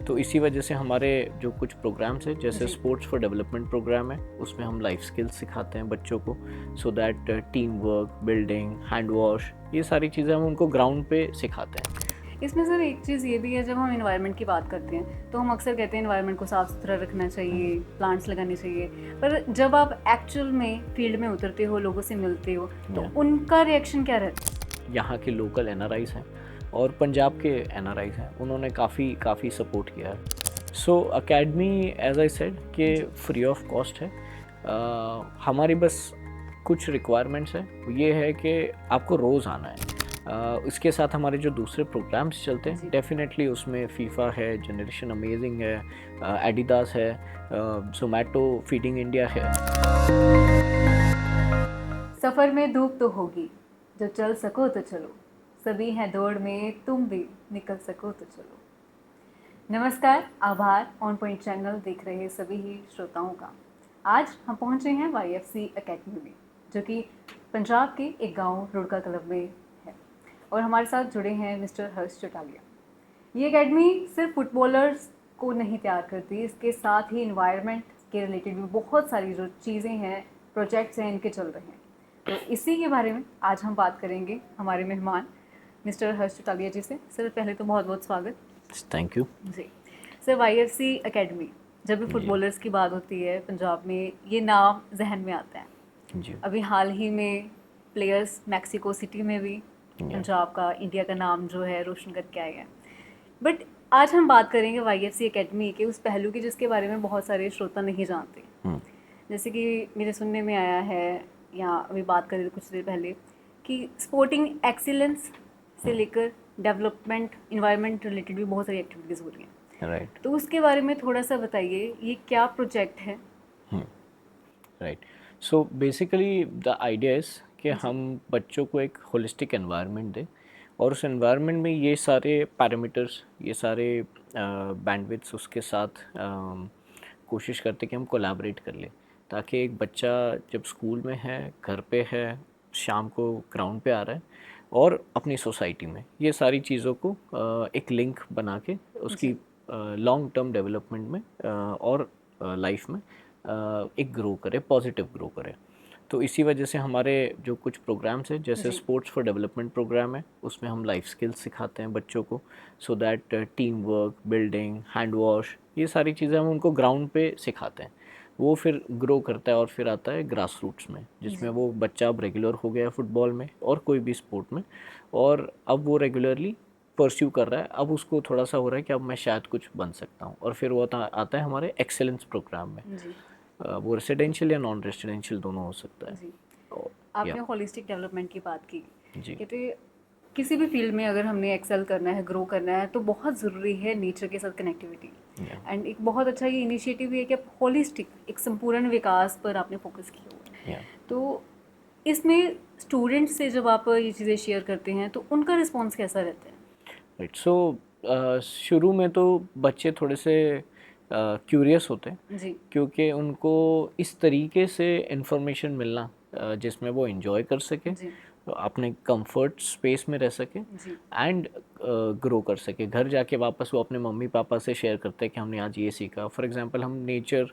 तो इसी वजह से हमारे जो कुछ प्रोग्राम्स हैं, जैसे स्पोर्ट्स फॉर डेवलपमेंट प्रोग्राम है, उसमें हम लाइफ स्किल्स सिखाते हैं बच्चों को, so that team work, building, hand wash, ये सारी चीज़ें हम उनको ग्राउंड पे सिखाते हैं। इसमें सर एक चीज़ ये भी है, जब हम इन्वायरमेंट की बात करते हैं तो हम अक्सर कहते हैं इन्वायरमेंट को साफ़ सुथरा रखना चाहिए, प्लांट्स लगाने चाहिए, पर जब आप एक्चुअल में फील्ड में उतरते हो, लोगों से मिलते हो, तो उनका रिएक्शन क्या रहता है? यहाँ के लोकल एनआरआईज हैं और पंजाब के एनआरआईज हैं, उन्होंने काफ़ी सपोर्ट किया है। सो अकेडमी एज आई सेड कि फ्री ऑफ कॉस्ट है। हमारी बस कुछ रिक्वायरमेंट्स है, ये है कि आपको रोज़ आना है। इसके साथ हमारे जो दूसरे प्रोग्राम्स चलते हैं, डेफिनेटली उसमें फीफा है, जनरेशन अमेजिंग है, एडिडास है, जोमेटो, फीडिंग इंडिया है। सफ़र में धूप तो होगी, जो चल सको तो चलो, सभी हैं दौड़ में, तुम भी निकल सको तो चलो। नमस्कार, आभार ऑन पॉइंट चैनल देख रहे सभी ही श्रोताओं का। आज हम पहुंचे हैं YFC एकेडमी में, जो कि पंजाब के एक गांव रुड़का क्लब में है, और हमारे साथ जुड़े हैं मिस्टर हर्ष चौटालिया। ये एकेडमी सिर्फ फुटबॉलर्स को नहीं तैयार करती, इसके साथ ही इन्वायरमेंट के रिलेटेड भी बहुत सारी जो चीज़ें हैं, प्रोजेक्ट्स हैं, इनके चल रहे हैं। तो इसी के बारे में आज हम बात करेंगे हमारे मेहमान मिस्टर हर्ष चौटालिया जी से। सर पहले तो बहुत बहुत स्वागत। Thank you ji sir, YFC academy, जब भी फुटबॉलर्स की बात होती है पंजाब में, ये नाम जहन में आता है जी। अभी हाल ही में प्लेयर्स मैक्सिको सिटी में भी पंजाब का, इंडिया का नाम जो है रोशन करके आए हैं। बट आज हम बात करेंगे YFC एकेडमी के उस पहलू की जिसके बारे में बहुत सारे श्रोता नहीं जानते। जैसे कि मेरे सुनने में आया है, या अभी बात करें कुछ देर पहले, कि स्पोर्टिंग एक्सीलेंस से लेकर डेवलपमेंट, इन्वायरमेंट रिलेटेड भी बहुत सारी एक्टिविटीज़ हो रही हैं। राइट। तो उसके बारे में थोड़ा सा बताइए, ये क्या प्रोजेक्ट है? Right. So basically the idea is कि हम बच्चों को एक होलिस्टिक एनवायरनमेंट दें, और उस एनवायरनमेंट में ये सारे पैरामीटर्स, ये सारे बैंडविड्थ्स उसके साथ कोशिश करते कि हम कोलैबोरेट कर लें, ताकि एक बच्चा जब स्कूल में है, घर पे है, शाम को ग्राउंड पे आ रहा है, और अपनी सोसाइटी में ये सारी चीज़ों को एक लिंक बना के उसकी लॉन्ग टर्म डेवलपमेंट में और लाइफ में एक ग्रो करे, पॉजिटिव ग्रो करे। तो इसी वजह से हमारे जो कुछ प्रोग्राम्स हैं, जैसे स्पोर्ट्स फॉर डेवलपमेंट प्रोग्राम है, उसमें हम लाइफ स्किल्स सिखाते हैं बच्चों को, so that team work, building, hand wash, ये सारी चीज़ें हम उनको ग्राउंड पे सिखाते हैं। वो फिर ग्रो करता है और फिर आता है ग्रास रूट्स में, जिसमें वो बच्चा अब रेगुलर हो गया है फुटबॉल में और कोई भी स्पोर्ट में, और अब वो रेगुलरली परस्यू कर रहा है। अब उसको थोड़ा सा हो रहा है कि अब मैं शायद कुछ बन सकता हूँ, और फिर वो आता है हमारे एक्सेलेंस प्रोग्राम में। वो रेसिडेंशियल या नॉन रेसिडेंशियल दोनों हो सकता है। जी, आपने होलिस्टिक डेवलपमेंट की बात की। जी। कहते किसी भी फील्ड में अगर हमने एक्सेल करना है, ग्रो करना है, तो बहुत ज़रूरी है नेचर के साथ कनेक्टिविटी। एंड एक बहुत अच्छा ये इनिशिएटिव है कि आप होलिस्टिक, एक संपूर्ण विकास पर आपने फोकस किया हुआ है। तो इसमें स्टूडेंट्स से जब आप ये चीज़ें शेयर करते हैं तो उनका रिस्पॉन्स कैसा रहता है? राइट। सो शुरू में तो बच्चे थोड़े से क्यूरियस होते हैं जी, क्योंकि उनको इस तरीके से इन्फॉर्मेशन मिलना जिसमें वो इन्जॉय कर सके, अपने कंफर्ट स्पेस में रह सके, एंड ग्रो कर सके। घर जाके वापस वो अपने मम्मी पापा से शेयर करते हैं कि हमने आज ये सीखा। फॉर एग्जांपल, हम नेचर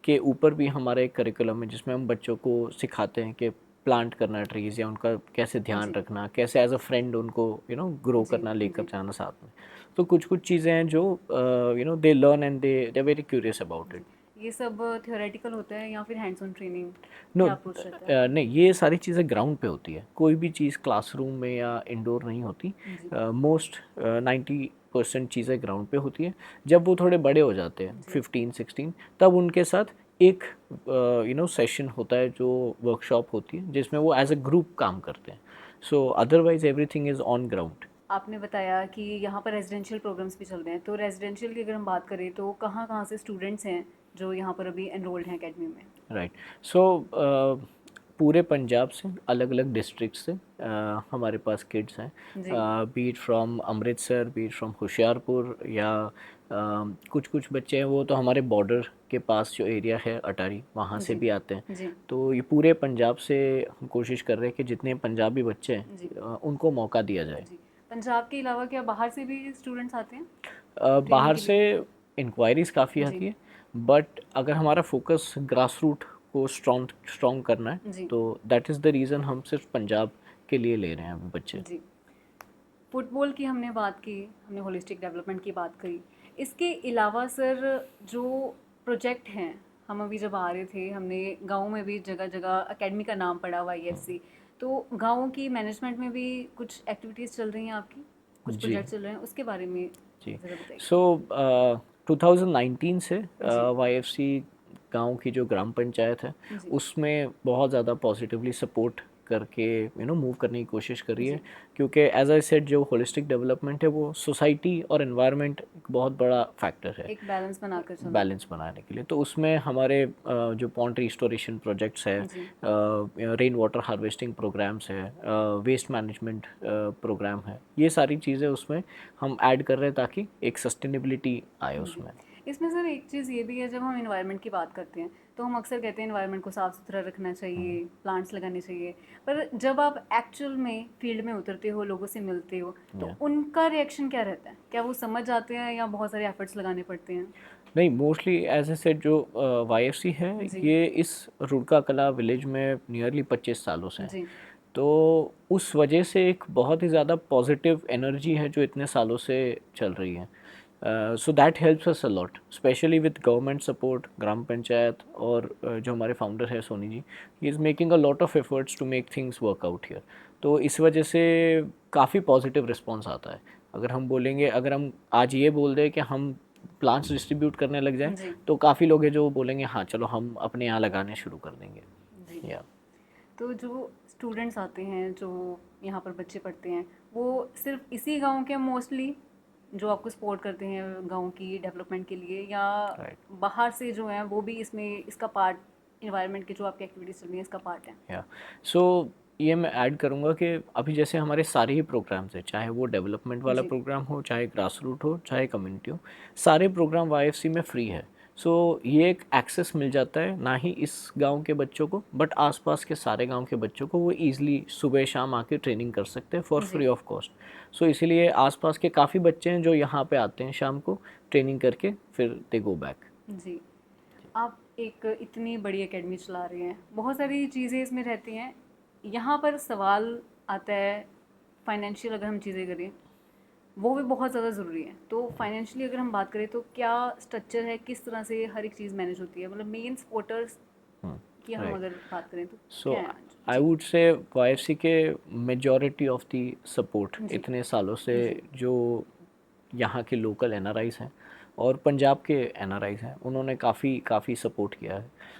के ऊपर भी हमारा एक करिकुलम है जिसमें हम बच्चों को सिखाते हैं कि प्लांट करना ट्रीज़, या उनका कैसे ध्यान रखना, कैसे एज अ फ्रेंड उनको ग्रो करना, लेकर जाना साथ में। तो कुछ कुछ चीज़ें हैं जो they learn and they very curious about it. ये सब थियोरेटिकल होता है या फिर हैंड्स ऑन ट्रेनिंग? नो, क्या अप्रोच रहता है? नहीं, ये सारी चीज़ें ग्राउंड पे होती है। कोई भी चीज़ क्लासरूम में या इंडोर नहीं होती। मोस्ट 90% चीज़ें ग्राउंड पे होती है। जब वो थोड़े बड़े हो जाते हैं, 15-16, तब उनके साथ एक सेशन होता है, जो वर्कशॉप होती है, जिसमें वो एज अ ग्रुप काम करते हैं। सो otherwise everything is on ground. आपने बताया कि यहाँ पर रेजिडेंशियल प्रोग्राम्स भी चल रहे हैं, तो रेजिडेंशियल की अगर हम बात करें तो कहाँ कहाँ से स्टूडेंट्स हैं जो यहाँ पर अभी एनरोल्ड हैं एकेडमी में? राइट। सो पूरे पंजाब से, अलग अलग डिस्ट्रिक्ट से हमारे पास किड्स हैं, beat from Amritsar, beat from Hoshiarpur, या कुछ कुछ बच्चे हैं वो तो हमारे बॉर्डर के पास जो एरिया है अटारी, वहाँ से भी आते हैं। तो ये पूरे पंजाब से हम कोशिश कर रहे हैं कि जितने पंजाबी बच्चे हैं उनको मौका दिया जाए। पंजाब के अलावा क्या बाहर से भी स्टूडेंट्स आते हैं? बाहर के से इंक्वायरीज काफ़ी जी। आती है, बट अगर हमारा फोकस ग्रास रूट को स्ट्रॉन्ग करना है जी। तो दैट इज़ द रीज़न हम सिर्फ पंजाब के लिए ले रहे हैं अभी बच्चे। जी, फुटबॉल की हमने बात की, हमने होलिस्टिक डेवलपमेंट की बात करी। इसके अलावा सर जो प्रोजेक्ट हैं, हम अभी जब आ रहे थे हमने गाँव में भी जगह जगह एकेडमी का नाम पढ़ा हुआ IFC, तो गाँव की मैनेजमेंट में भी कुछ एक्टिविटीज़ चल रही हैं आपकी, कुछ जी प्रोजेक्ट चल रहे हैं, उसके बारे में जी। ज़रा बताइए। सो 2019 से जी। YFC गांव की जो ग्राम पंचायत है जी। उसमें बहुत ज़्यादा पॉजिटिवली सपोर्ट करके मूव करने की कोशिश कर रही है, जी। क्योंकि एज आई सेड जो होलिस्टिक डेवलपमेंट है वो सोसाइटी और एनवायरनमेंट एक बहुत बड़ा फैक्टर है एक बैलेंस बनाकर चलना। बैलेंस बनाने के लिए। तो उसमें हमारे जो पॉन्ड रिस्टोरेशन प्रोजेक्ट्स है, जी। रेन वाटर हार्वेस्टिंग प्रोग्राम्स है, वेस्ट मैनेजमेंट प्रोग्राम है, ये सारी चीज़ें उसमें हम ऐड कर रहे हैं ताकि एक सस्टेनेबिलिटी आए जी। उसमें। इसमें सर एक चीज़ ये भी है, जब हम इन्वायरमेंट की बात करते हैं तो हम अक्सर कहते हैं इन्वायरमेंट को साफ़ सुथरा रखना चाहिए, प्लांट्स लगाने चाहिए, पर जब आप एक्चुअल में फील्ड में उतरते हो, लोगों से मिलते हो, तो या उनका रिएक्शन क्या रहता है? क्या वो समझ जाते हैं या बहुत सारे एफर्ट्स लगाने पड़ते हैं? नहीं, मोस्टली एज ए सेड जो YFC है जी। ये इस रुड़का कला विलेज में नियरली 25 सालों से है। जी। तो उस वजह से एक बहुत ही ज़्यादा पॉजिटिव एनर्जी है जो इतने सालों से चल रही है। So that helps us a lot, specially with government support, gram panchayat और जो हमारे फाउंडर है Soni ji, he is making a lot of efforts to make things work out here. तो इस वजह से काफ़ी पॉजिटिव रिस्पॉन्स आता है। अगर हम बोलेंगे, अगर हम आज ये बोल दें कि हम प्लांट्स डिस्ट्रीब्यूट करने लग जाएं, जी। तो काफ़ी लोग हैं जो बोलेंगे हाँ चलो हम अपने यहाँ लगाने शुरू कर देंगे। जी। या तो जो स्टूडेंट्स आते हैं, जो यहाँ पर बच्चे पढ़ते हैं, वो सिर्फ इसी गांव के मोस्टली जो आपको सपोर्ट करते हैं गांव की डेवलपमेंट के लिए, या राइट। बाहर से जो हैं वो भी इसमें इसका पार्ट, इन्वायरमेंट की जो आपकी एक्टिविटीज़ चल रही हैं इसका पार्ट है? या सो ये मैं ऐड करूँगा कि अभी जैसे हमारे सारे ही प्रोग्राम्स हैं, चाहे वो डेवलपमेंट वाला जी। प्रोग्राम हो, चाहे ग्रास रूट हो, चाहे कम्युनिटी हो, सारे प्रोग्राम YFC में फ्री है। सो ये एक एक्सेस मिल जाता है ना ही इस गांव के बच्चों को बट आसपास के सारे गांव के बच्चों को, वो ईजिली सुबह शाम आके ट्रेनिंग कर सकते हैं फॉर जी। Free of cost. सो इसीलिए आसपास के काफ़ी बच्चे हैं जो यहाँ पे आते हैं शाम को ट्रेनिंग करके फिर दे गो बैक। जी। आप एक इतनी बड़ी एकेडमी चला रहे हैं, बहुत सारी चीज़ें इसमें रहती हैं, यहाँ पर सवाल आता है फाइनेंशियल, अगर हम चीज़ें करें वो भी बहुत ज़्यादा ज़रूरी है। तो फाइनेंशियली अगर हम बात करें तो क्या स्ट्रक्चर है, किस तरह से हर एक चीज़ मैनेज होती है, मतलब मेन सपोर्टर्स की हम राइट। अगर बात करें तो सो क्या है? आई जी। वुड से YFC के मेजॉरिटी ऑफ द सपोर्ट जी। इतने सालों से जी। जो यहाँ के लोकल NRIs हैं और पंजाब के NRIs हैं, उन्होंने काफ़ी काफ़ी सपोर्ट किया है।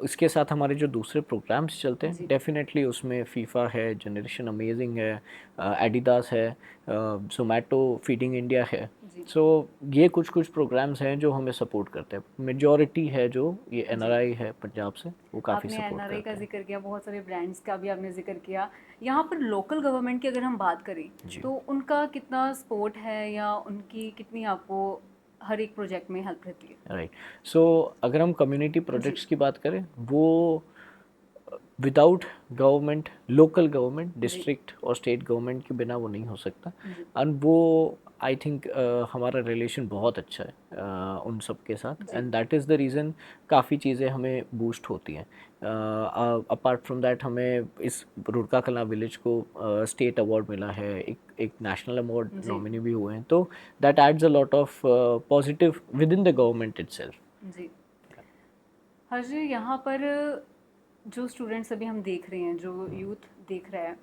इसके साथ हमारे जो दूसरे प्रोग्राम्स चलते हैं, जी। डेफिनेटली उसमें फीफा है, जनरेशन अमेजिंग है, एडिडास है, जोमेटो, फीडिंग इंडिया है। जी। सो ये कुछ कुछ प्रोग्राम्स हैं जो हमें सपोर्ट करते हैं। मेजॉरिटी है जो ये जी। NRI है पंजाब से, वो काफ़ी आपने सपोर्ट NRI का करते हैं। जिक्र किया, बहुत सारे ब्रांड्स का भी आपने जिक्र किया। यहाँ पर लोकल गवर्नमेंट की अगर हम बात करें जी। तो उनका कितना सपोर्ट है, या उनकी कितनी आपको हर एक प्रोजेक्ट में हेल्प रहती है? राइट। सो अगर हम कम्युनिटी जी। प्रोजेक्ट्स की बात करें, वो विदाउट गवर्नमेंट, लोकल गवर्नमेंट, जी। डिस्ट्रिक्ट और स्टेट गवर्नमेंट के बिना वो नहीं हो सकता। जी। एंड वो आई थिंक हमारा रिलेशन बहुत अच्छा है उन सब के साथ, जी। And that is the reason काफ़ी चीज़ें हमें बूस्ट होती हैं। अपार्ट फ्रॉम दैट हमें इस रुड़का कला विलेज को स्टेट अवार्ड मिला है, एक नेशनल अवार्ड जी। नॉमिनी भी हुए हैं, तो that aids a lot of positive within the government itself. जी। हर्ष जी, यहाँ पर जो स्टूडेंट्स अभी हम देख रहे हैं, जो यूथ देख रहा है,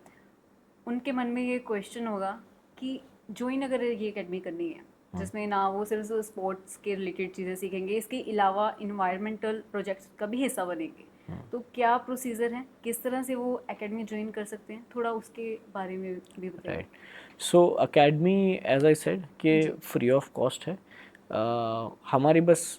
उनके मन में ये क्वेश्चन होगा कि ज्वाइन अगर ये एकेडमी करनी है, जिसमें ना वो सिर्फ स्पोर्ट्स के रिलेटेड चीज़ें सीखेंगे, इसके अलावा इन्वायरमेंटल प्रोजेक्ट्स का भी हिस्सा बनेंगे, तो क्या प्रोसीजर है, किस तरह से वो एकेडमी ज्वाइन कर सकते हैं, थोड़ा उसके बारे में भी बताइए। Right. So academy as I said कि जी। फ्री ऑफ कॉस्ट है। हमारी बस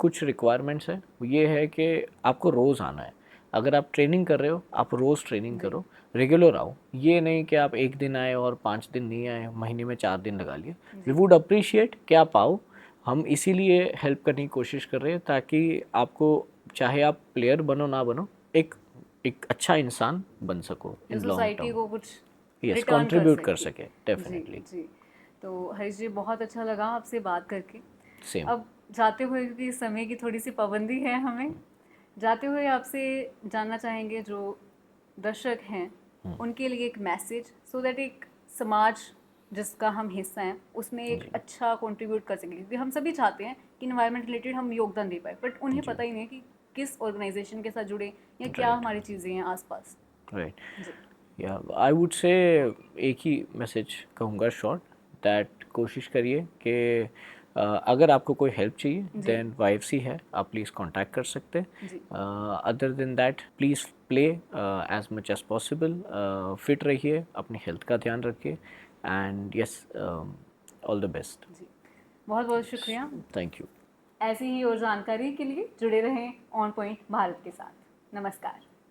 कुछ रिक्वायरमेंट्स है, ये है कि आपको रोज़ आना है। अगर आप ट्रेनिंग कर रहे हो, आप रोज़ ट्रेनिंग जी। करो, रेगुलर आओ। ये नहीं कि आप एक दिन आए और 5 दिन नहीं आए, महीने में 4 दिन लगा लिए। We ji. वुड अप्रिशिएट कि आप आओ। हम इसीलिए हेल्प करने की कोशिश कर रहे हैं ताकि आपको, चाहे आप प्लेयर बनो ना बनो, एक एक अच्छा इंसान बन सको जो इन लॉन्ग सोसाइटी टर्म। को कुछ यस, रिटर्न कर कंट्रीब्यूट कर सके। सके जी। डेफिनेटली। जी। तो हरीश जी बहुत अच्छा लगा आपसे बात करके। सेम। अब जाते हुए, क्योंकि समय की थोड़ी सी पाबंदी है हमें, जाते हुए आपसे जानना चाहेंगे जो दर्शक हैं उनके लिए एक मैसेज, सो दैट एक समाज जिसका हम हिस्सा हैं उसमें एक जी अच्छा कंट्रीब्यूट कर सकें, क्योंकि हम सभी चाहते हैं कि इन्वायरमेंट रिलेटेड हम योगदान दे पाए, बट उन्हें जी। पता ही नहीं है कि किस ऑर्गेनाइजेशन के साथ जुड़े या क्या राइट हमारी चीज़ें हैं आसपास। राइट। जी या आई वुड से एक ही मैसेज कहूँगा शॉर्ट, दैट कोशिश करिए कि अगर आपको कोई हेल्प चाहिए जी देन YFC है, आप प्लीज़ कांटेक्ट कर सकते हैं। जी other than that please play as much as possible, fit रहिए, अपनी हेल्थ का ध्यान रखिए, and yes all the best. जी, बहुत बहुत शुक्रिया। Thank you. ऐसी ही और जानकारी के लिए जुड़े रहें ऑन पॉइंट भारत के साथ। नमस्कार।